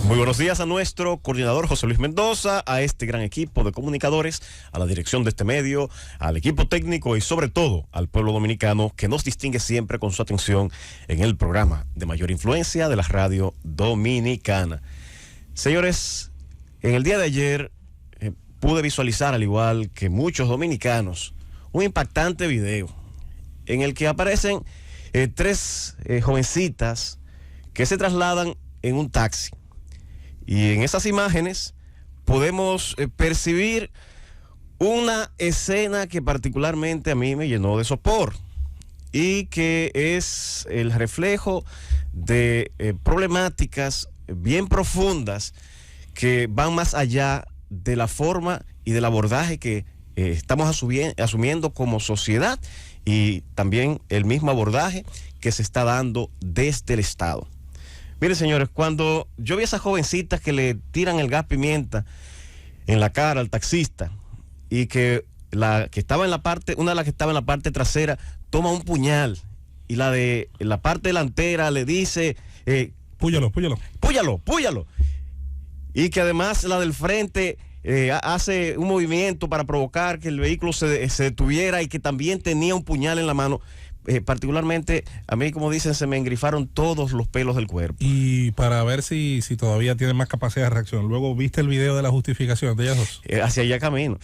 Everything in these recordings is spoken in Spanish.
Muy buenos días a nuestro coordinador José Luis Mendoza, a este gran equipo de comunicadores, a la dirección de este medio, al equipo técnico y sobre todo al pueblo dominicano que nos distingue siempre con su atención en el programa de mayor influencia de la radio dominicana. Señores, en el día de ayer pude visualizar, al igual que muchos dominicanos, un impactante video en el que aparecen tres jovencitas que se trasladan en un taxi. Y en esas imágenes podemos percibir una escena que particularmente a mí me llenó de sopor y que es el reflejo de problemáticas bien profundas que van más allá de la forma y del abordaje que estamos asumiendo como sociedad y también el mismo abordaje que se está dando desde el Estado. Miren, señores, cuando yo vi a esas jovencitas que le tiran el gas pimienta en la cara al taxista y que la que estaba en la parte, una de las que estaba en la parte trasera toma un puñal y la de la parte delantera le dice púyalo. Y que además la del frente hace un movimiento para provocar que el vehículo se detuviera y que también tenía un puñal en la mano. Particularmente, a mí, como dicen, se me engrifaron todos los pelos del cuerpo. Y para ver si todavía tienen más capacidad de reacción, luego viste el video de la justificación de ellas dos. Hacia allá camino.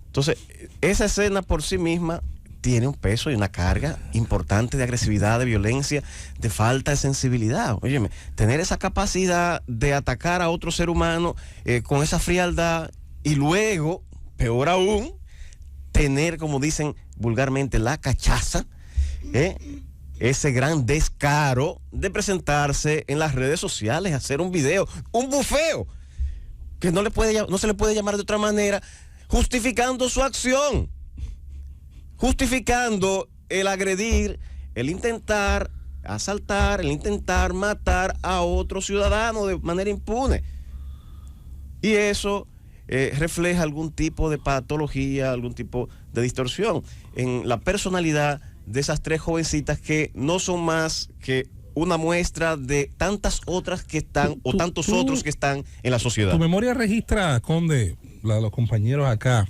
Entonces, esa escena por sí misma tiene un peso y una carga importante de agresividad, de violencia, de falta de sensibilidad. Óyeme, tener esa capacidad de atacar a otro ser humano con esa frialdad y luego, peor aún, tener, como dicen vulgarmente, la cachaza, ese gran descaro de presentarse en las redes sociales, hacer un video, un bufeo, que no se le puede llamar de otra manera, justificando su acción, justificando el agredir, el intentar asaltar, el intentar matar a otro ciudadano de manera impune. Y eso refleja algún tipo de patología, algún tipo de distorsión en la personalidad de esas tres jovencitas que no son más que una muestra de tantas otras que están, o tantos otros que están en la sociedad. Tu memoria registra, Conde, los compañeros acá,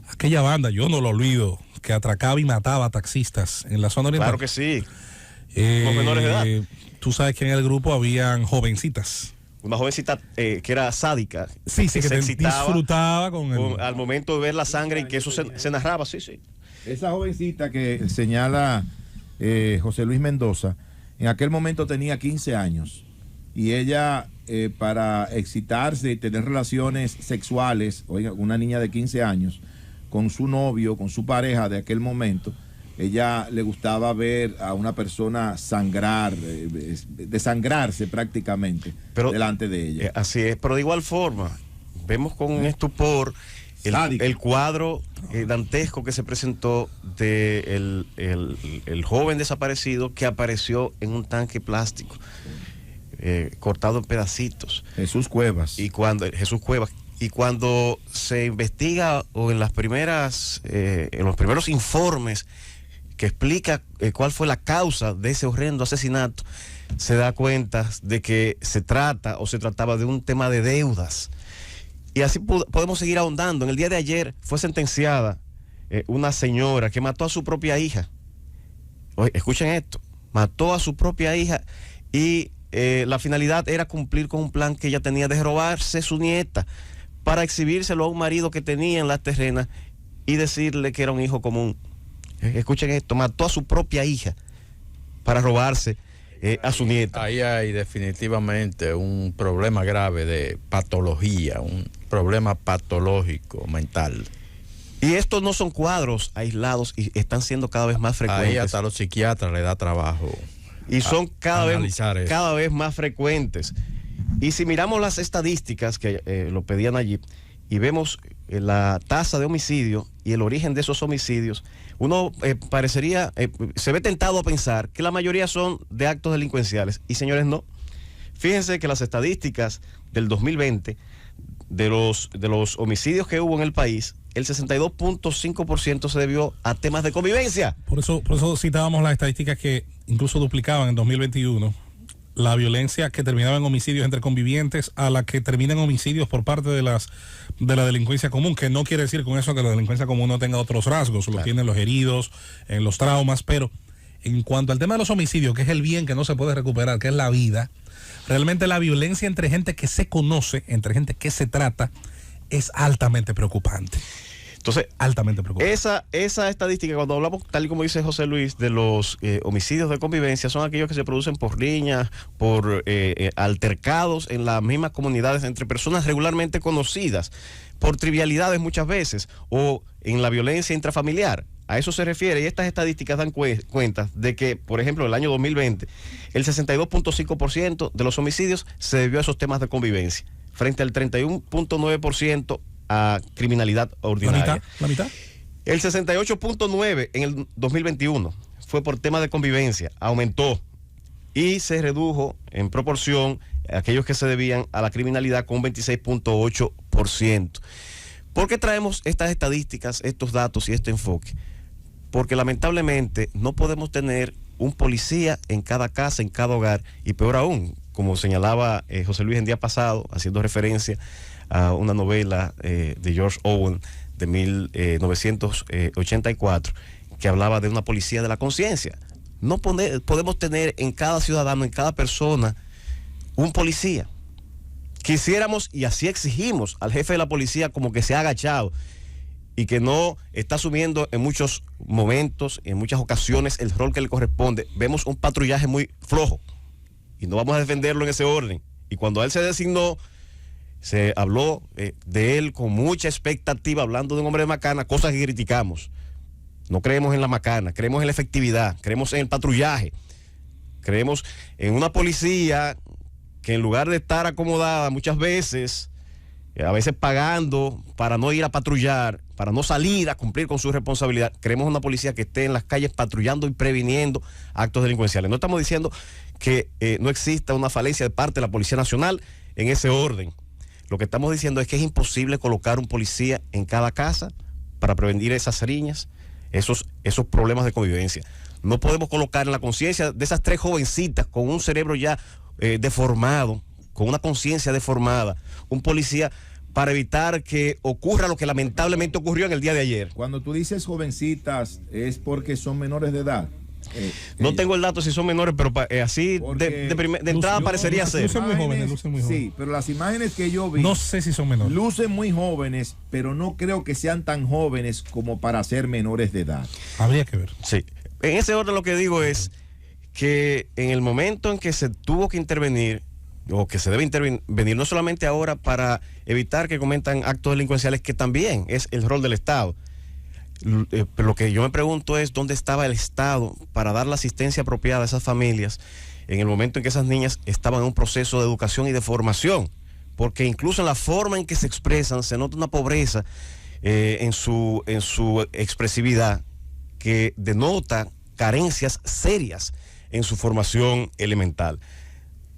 aquella banda, yo no lo olvido, que atracaba y mataba a taxistas en la zona oriental. Claro que sí, los menores de edad. Tú sabes que en el grupo habían jovencitas. Una jovencita que era sádica. Sí, que se disfrutaba al momento de ver la sangre y que eso se narraba, sí. Esa jovencita que señala José Luis Mendoza, en aquel momento tenía 15 años y ella para excitarse y tener relaciones sexuales, oiga, una niña de 15 años, con su novio, con su pareja de aquel momento, ella le gustaba ver a una persona sangrar, desangrarse prácticamente delante de ella. Así es, pero de igual forma, vemos con estupor el cuadro dantesco que se presentó de el joven desaparecido que apareció en un tanque plástico, cortado en pedacitos. Jesús Cuevas. Y cuando se investiga o en los primeros informes que explica cuál fue la causa de ese horrendo asesinato, se da cuenta de que se trataba de un tema de deudas. Y así podemos seguir ahondando. En el día de ayer fue sentenciada una señora que mató a su propia hija. Oye, escuchen esto, mató a su propia hija y la finalidad era cumplir con un plan que ella tenía de robarse su nieta para exhibírselo a un marido que tenía en las terrenas y decirle que era un hijo común. Escuchen esto, mató a su propia hija para robarse a su nieta. Ahí hay definitivamente un problema grave de patología, un problema patológico mental. Y estos no son cuadros aislados y están siendo cada vez más frecuentes. Ahí hasta los psiquiatras le da trabajo. Y son cada vez más frecuentes. Y si miramos las estadísticas que lo pedían allí y vemos la tasa de homicidio y el origen de esos homicidios, uno se ve tentado a pensar que la mayoría son de actos delincuenciales. Y señores, no. Fíjense que las estadísticas del 2020 de los homicidios que hubo en el país, el 62.5% se debió a temas de convivencia. Por eso citábamos las estadísticas que incluso duplicaban en 2021 la violencia que terminaba en homicidios entre convivientes a la que termina en homicidios por parte de la delincuencia común, que no quiere decir con eso que la delincuencia común no tenga otros rasgos, lo tienen los heridos, en los traumas, pero en cuanto al tema de los homicidios, que es el bien que no se puede recuperar, que es la vida, realmente la violencia entre gente que se conoce, entre gente que se trata, es altamente preocupante. Entonces, altamente preocupante. Esa estadística, cuando hablamos, tal y como dice José Luis, de los homicidios de convivencia, son aquellos que se producen por riñas, por altercados en las mismas comunidades entre personas regularmente conocidas, por trivialidades muchas veces, o en la violencia intrafamiliar. A eso se refiere, y estas estadísticas dan cuenta de que, por ejemplo, el año 2020, el 62.5% de los homicidios se debió a esos temas de convivencia, frente al 31.9% a criminalidad ordinaria. ¿La mitad? El 68.9% en el 2021 fue por temas de convivencia, aumentó y se redujo en proporción aquellos que se debían a la criminalidad con un 26.8%. ¿Por qué traemos estas estadísticas, estos datos y este enfoque? Porque lamentablemente no podemos tener un policía en cada casa, en cada hogar, y peor aún, como señalaba José Luis el día pasado, haciendo referencia a una novela de George Orwell de 1984, que hablaba de una policía de la conciencia. No podemos tener en cada ciudadano, en cada persona, un policía. Quisiéramos, y así exigimos al jefe de la policía, como que se ha agachado y que no está asumiendo en muchos momentos, en muchas ocasiones, el rol que le corresponde. Vemos un patrullaje muy flojo y no vamos a defenderlo en ese orden. Y cuando él se designó, se habló de él con mucha expectativa, hablando de un hombre de macana, cosas que criticamos. No creemos en la macana, creemos en la efectividad, creemos en el patrullaje, creemos en una policía que en lugar de estar acomodada muchas veces, a veces pagando para no ir a patrullar, para no salir a cumplir con su responsabilidad, creemos en una policía que esté en las calles patrullando y previniendo actos delincuenciales. No estamos diciendo que no exista una falencia de parte de la Policía Nacional en ese orden. Lo que estamos diciendo es que es imposible colocar un policía en cada casa para prevenir esas riñas, esos problemas de convivencia. No podemos colocar en la conciencia de esas 3 jovencitas con un cerebro ya deformado, con una conciencia deformada, un policía para evitar que ocurra lo que lamentablemente ocurrió en el día de ayer. Cuando tú dices jovencitas, ¿es porque son menores de edad? No tengo el dato si son menores, pero así de entrada parecería ser. Lucen muy jóvenes, lucen muy jóvenes. Sí, pero las imágenes que yo vi, no sé si son menores. Lucen muy jóvenes, pero no creo que sean tan jóvenes como para ser menores de edad. Habría que ver. Sí. En ese orden lo que digo es que en el momento en que se tuvo que intervenir, o que se debe intervenir, no solamente ahora para evitar que cometan actos delincuenciales, que también es el rol del Estado. Pero lo que yo me pregunto es dónde estaba el Estado para dar la asistencia apropiada a esas familias en el momento en que esas niñas estaban en un proceso de educación y de formación, porque incluso en la forma en que se expresan se nota una pobreza en su expresividad que denota carencias serias en su formación elemental.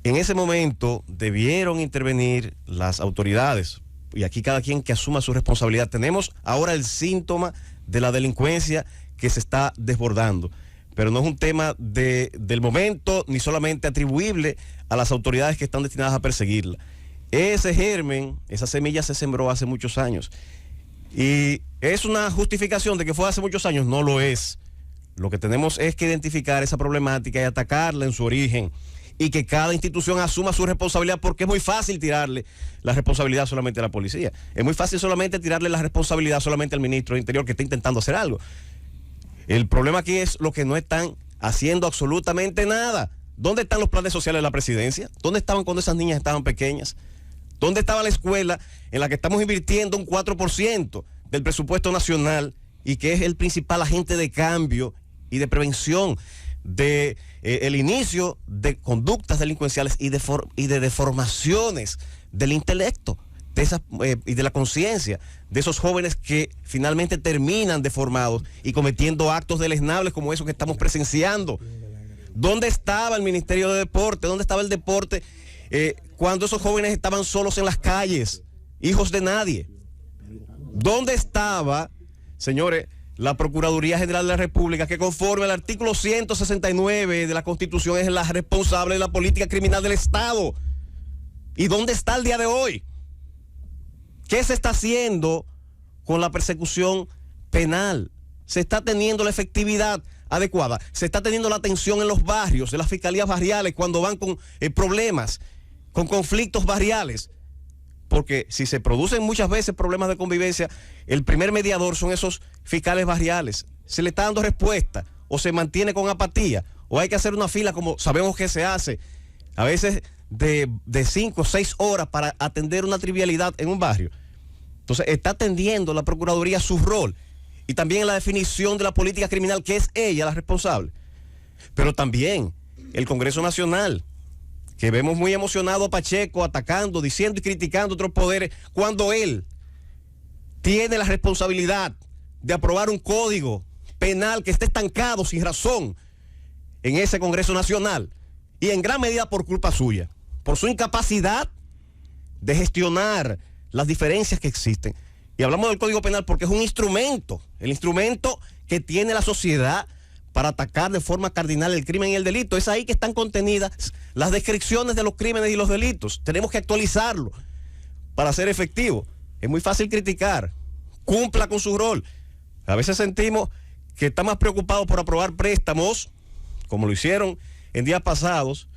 En ese momento debieron intervenir las autoridades, y aquí cada quien que asuma su responsabilidad. Tenemos ahora el síntoma de la delincuencia que se está desbordando, pero no es un tema del momento, ni solamente atribuible a las autoridades que están destinadas a perseguirla. Ese germen, esa semilla se sembró hace muchos años, y es una justificación de que fue hace muchos años. No lo es. Lo que tenemos es que identificar esa problemática y atacarla en su origen, y que cada institución asuma su responsabilidad, porque es muy fácil tirarle la responsabilidad solamente a la policía. Es muy fácil solamente tirarle la responsabilidad solamente al ministro de Interior, que está intentando hacer algo. El problema aquí es lo que no están haciendo absolutamente nada. ¿Dónde están los planes sociales de la presidencia? ¿Dónde estaban cuando esas niñas estaban pequeñas? ¿Dónde estaba la escuela en la que estamos invirtiendo un 4% del presupuesto nacional, y que es el principal agente de cambio y de prevención de el inicio de conductas delincuenciales y de deformaciones del intelecto y de la conciencia de esos jóvenes que finalmente terminan deformados y cometiendo actos deleznables como esos que estamos presenciando? ¿Dónde estaba el Ministerio de Deporte? ¿Dónde estaba el deporte cuando esos jóvenes estaban solos en las calles, hijos de nadie? ¿Dónde estaba, señores, la Procuraduría General de la República, que conforme al artículo 169 de la Constitución es la responsable de la política criminal del Estado. ¿Y dónde está el día de hoy? ¿Qué se está haciendo con la persecución penal? ¿Se está teniendo la efectividad adecuada? ¿Se está teniendo la atención en los barrios, de las fiscalías barriales, cuando van con problemas, con conflictos barriales? Porque si se producen muchas veces problemas de convivencia, el primer mediador son esos fiscales barriales. ¿Se le está dando respuesta o se mantiene con apatía? ¿O hay que hacer una fila como sabemos que se hace a veces de 5 o 6 horas para atender una trivialidad en un barrio? Entonces está atendiendo la Procuraduría su rol y también en la definición de la política criminal, que es ella la responsable. Pero también el Congreso Nacional, que vemos muy emocionado a Pacheco atacando, diciendo y criticando otros poderes, cuando él tiene la responsabilidad de aprobar un código penal que esté estancado sin razón en ese Congreso Nacional, y en gran medida por culpa suya, por su incapacidad de gestionar las diferencias que existen. Y hablamos del Código Penal porque es un instrumento, el instrumento que tiene la sociedad para atacar de forma cardinal el crimen y el delito. Es ahí que están contenidas las descripciones de los crímenes y los delitos. Tenemos que actualizarlo para ser efectivo. Es muy fácil criticar. Cumpla con su rol. A veces sentimos que está más preocupado por aprobar préstamos, como lo hicieron en días pasados,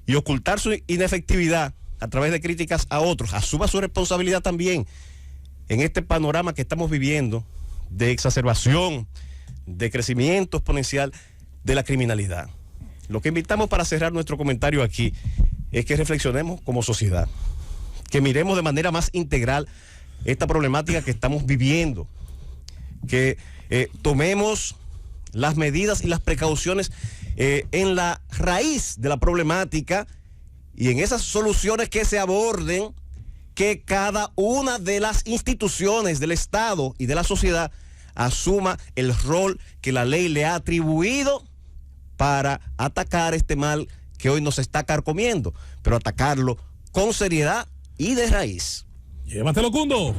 y ocultar su inefectividad a través de críticas a otros. Asuma su responsabilidad también en este panorama que estamos viviendo de exacerbación, de crecimiento exponencial de la criminalidad. Lo que invitamos para cerrar nuestro comentario aquí es que reflexionemos como sociedad, que miremos de manera más integral esta problemática que estamos viviendo, que tomemos las medidas y las precauciones en la raíz de la problemática y en esas soluciones que se aborden, que cada una de las instituciones del Estado y de la sociedad asuma el rol que la ley le ha atribuido para atacar este mal que hoy nos está carcomiendo, pero atacarlo con seriedad y de raíz. Llévatelo, Cundo.